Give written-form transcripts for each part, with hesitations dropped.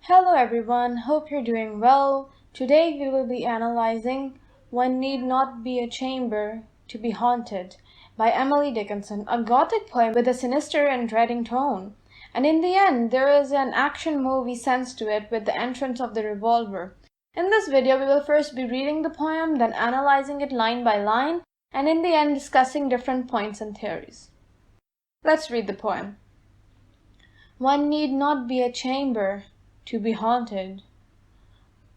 Hello everyone, hope you're doing well. Today we will be analyzing One Need Not Be a Chamber to Be Haunted by Emily Dickinson, a gothic poem with a sinister and dreading tone. And in the end, there is an action movie sense to it with the entrance of the revolver. In this video, we will first be reading the poem, then analyzing it line by line, and in the end discussing different points and theories. Let's read the poem. One need not be a chamber to be haunted.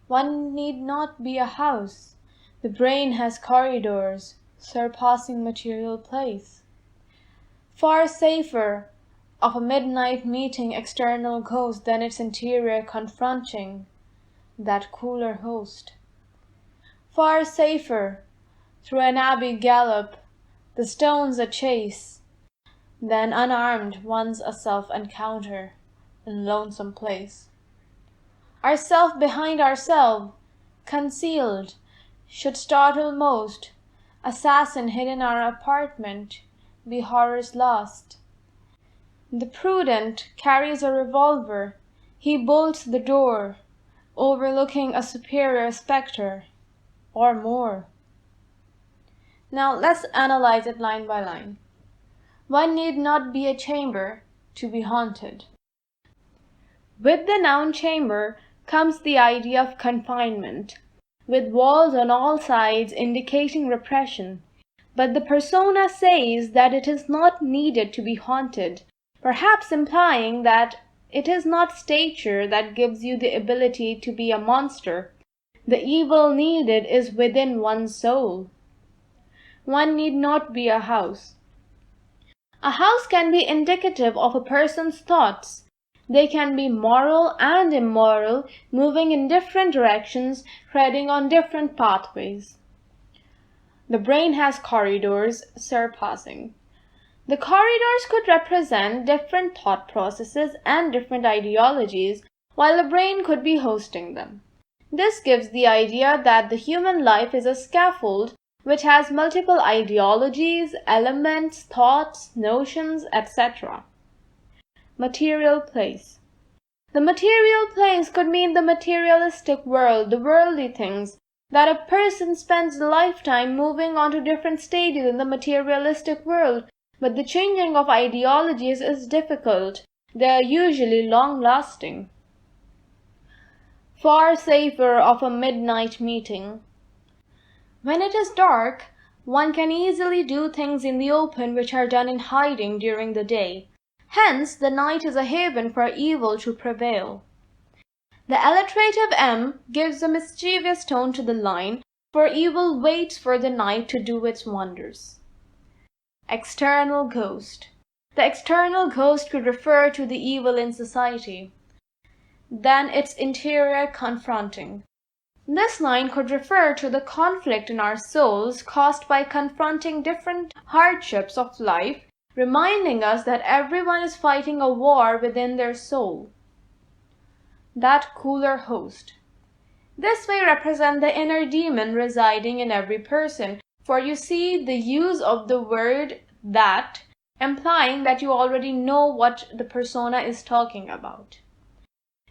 One need not be a house. The brain has corridors surpassing material place. Far safer of a midnight meeting external ghost than its interior confronting that cooler host. Far safer through an abbey gallop, the stones a chase, than unarmed one's a self-encounter in lonesome place. Ourself behind ourself, concealed, should startle most. Assassin hid in our apartment, be horror's last. The prudent carries a revolver, he bolts the door, overlooking a superior spectre, or more. Now let's analyze it line by line. One need not be a chamber to be haunted. With the noun chamber comes the idea of confinement, with walls on all sides indicating repression. But the persona says that it is not needed to be haunted, perhaps implying that it is not stature that gives you the ability to be a monster. The evil needed is within one's soul. One need not be a house. A house can be indicative of a person's thoughts. They can be moral and immoral, moving in different directions, treading on different pathways. The brain has corridors surpassing. The corridors could represent different thought processes and different ideologies, while the brain could be hosting them. This gives the idea that the human life is a scaffold which has multiple ideologies, elements, thoughts, notions, etc. Material place. The material place could mean the materialistic world, the worldly things, that a person spends a lifetime moving on to different stages in the materialistic world, but the changing of ideologies is difficult. They are usually long-lasting. Far safer of a midnight meeting. When it is dark, one can easily do things in the open which are done in hiding during the day. Hence, the night is a haven for evil to prevail. The alliterative M gives a mischievous tone to the line, for evil waits for the night to do its wonders. External ghost. The external ghost could refer to the evil in society, than its interior confronting. This line could refer to the conflict in our souls caused by confronting different hardships of life, reminding us that everyone is fighting a war within their soul. That cooler host. This may represent the inner demon residing in every person, for you see the use of the word that, implying that you already know what the persona is talking about.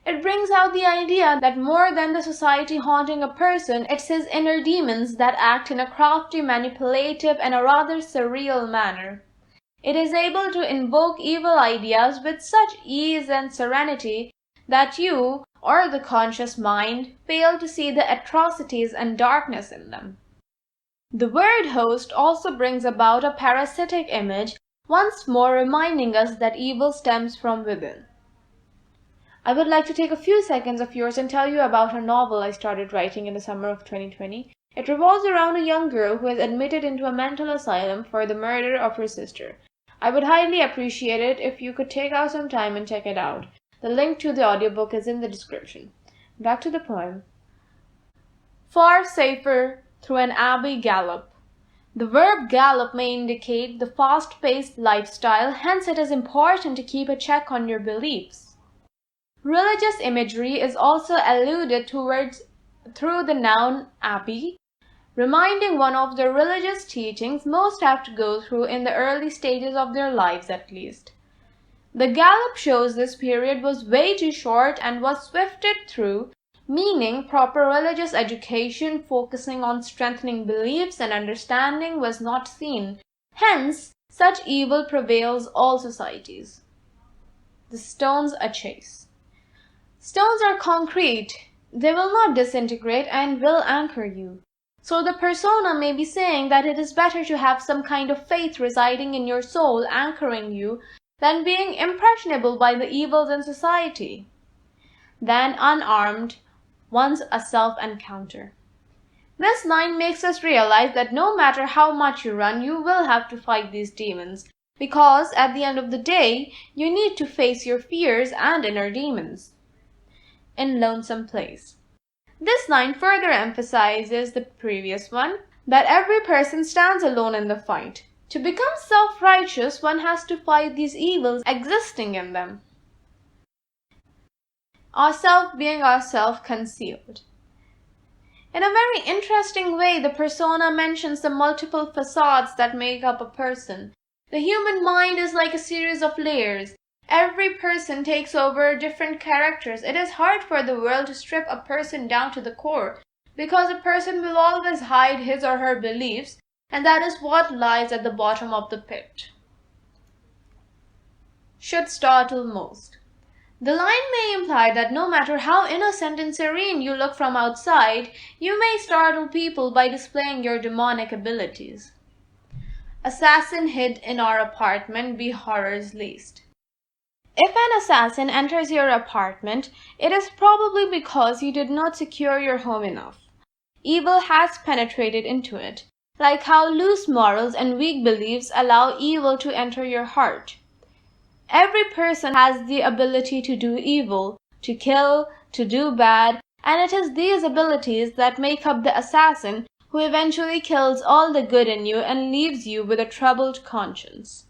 It brings out the idea that more than the society haunting a person, it's his inner demons that act in a crafty, manipulative, and a rather surreal manner. It is able to invoke evil ideas with such ease and serenity that you, or the conscious mind, fail to see the atrocities and darkness in them. The word host also brings about a parasitic image, once more reminding us that evil stems from within. I would like to take a few seconds of yours and tell you about a novel I started writing in the summer of 2020. It revolves around a young girl who is admitted into a mental asylum for the murder of her sister. I would highly appreciate it if you could take out some time and check it out. The link to the audiobook is in the description. Back to the poem. Far safer through an abbey gallop. The verb gallop may indicate the fast-paced lifestyle, hence it is important to keep a check on your beliefs. Religious imagery is also alluded towards through the noun abbey, reminding one of the religious teachings most have to go through in the early stages of their lives at least. The Gallup shows this period was way too short and was swifted through, meaning proper religious education focusing on strengthening beliefs and understanding was not seen. Hence, such evil prevails all societies. The stones a chase. Stones are concrete. They will not disintegrate and will anchor you. So the persona may be saying that it is better to have some kind of faith residing in your soul anchoring you than being impressionable by the evils in society. Then unarmed, once a self-encounter. This line makes us realize that no matter how much you run, you will have to fight these demons, because at the end of the day, you need to face your fears and inner demons. In Lonesome Place. This line further emphasizes the previous one, that every person stands alone in the fight. To become self-righteous, one has to fight these evils existing in them. Ourself being ourself concealed. In a very interesting way, the persona mentions the multiple facades that make up a person. The human mind is like a series of layers. Every person takes over different characters. It is hard for the world to strip a person down to the core, because a person will always hide his or her beliefs, and that is what lies at the bottom of the pit. Should startle most. The line may imply that no matter how innocent and serene you look from outside, you may startle people by displaying your demonic abilities. Assassin hid in our apartment be horror's least. If an assassin enters your apartment, it is probably because you did not secure your home enough. Evil has penetrated into it, like how loose morals and weak beliefs allow evil to enter your heart. Every person has the ability to do evil, to kill, to do bad, and it is these abilities that make up the assassin who eventually kills all the good in you and leaves you with a troubled conscience.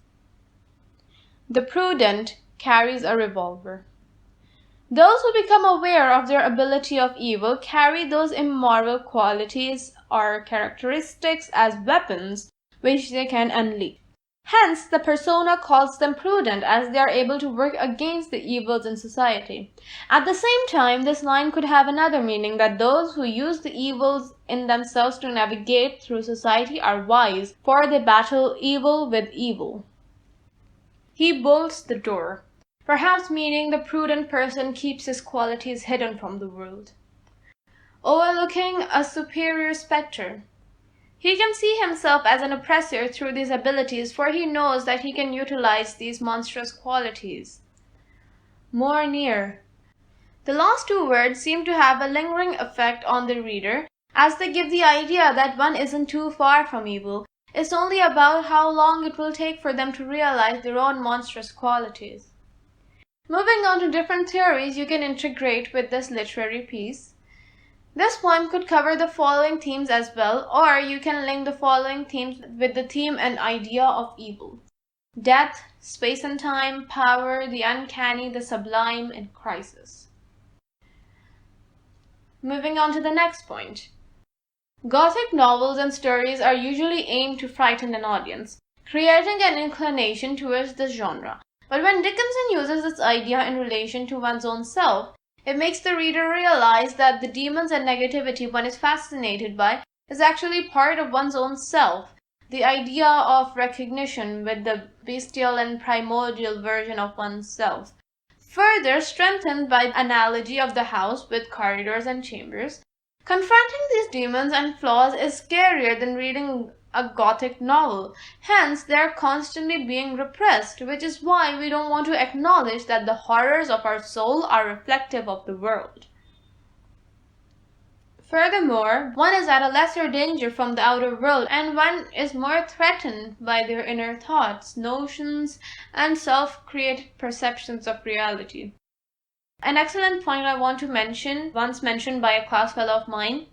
The prudent carries a revolver. Those who become aware of their ability of evil carry those immoral qualities or characteristics as weapons which they can unleash. Hence, the persona calls them prudent as they are able to work against the evils in society. At the same time, this line could have another meaning that those who use the evils in themselves to navigate through society are wise, for they battle evil with evil. He bolts the door, perhaps meaning the prudent person keeps his qualities hidden from the world. Overlooking a superior spectre. He can see himself as an oppressor through these abilities, for he knows that he can utilize these monstrous qualities. More near. The last two words seem to have a lingering effect on the reader, as they give the idea that one isn't too far from evil. It's only about how long it will take for them to realize their own monstrous qualities. Moving on to different theories you can integrate with this literary piece. This poem could cover the following themes as well, or you can link the following themes with the theme and idea of evil: death, space and time, power, the uncanny, the sublime, and crisis. Moving on to the next point. Gothic novels and stories are usually aimed to frighten an audience, creating an inclination towards this genre. But when Dickinson uses this idea in relation to one's own self, it makes the reader realize that the demons and negativity one is fascinated by is actually part of one's own self, the idea of recognition with the bestial and primordial version of oneself. Further strengthened by the analogy of the house with corridors and chambers, confronting these demons and flaws is scarier than reading a Gothic novel. Hence, they are constantly being repressed, which is why we don't want to acknowledge that the horrors of our soul are reflective of the world. Furthermore, one is at a lesser danger from the outer world, and one is more threatened by their inner thoughts, notions, and self-created perceptions of reality. An excellent point I want to mention, once mentioned by a class fellow of mine.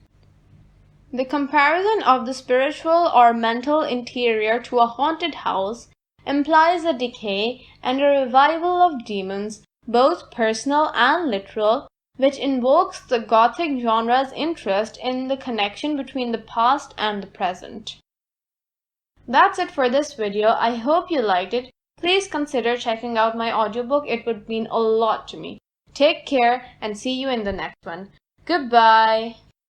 The comparison of the spiritual or mental interior to a haunted house implies a decay and a revival of demons, both personal and literal, which invokes the Gothic genre's interest in the connection between the past and the present. That's it for this video. I hope you liked it. please consider checking out my audiobook. It would mean a lot to me. Take care and see you in the next one. Goodbye.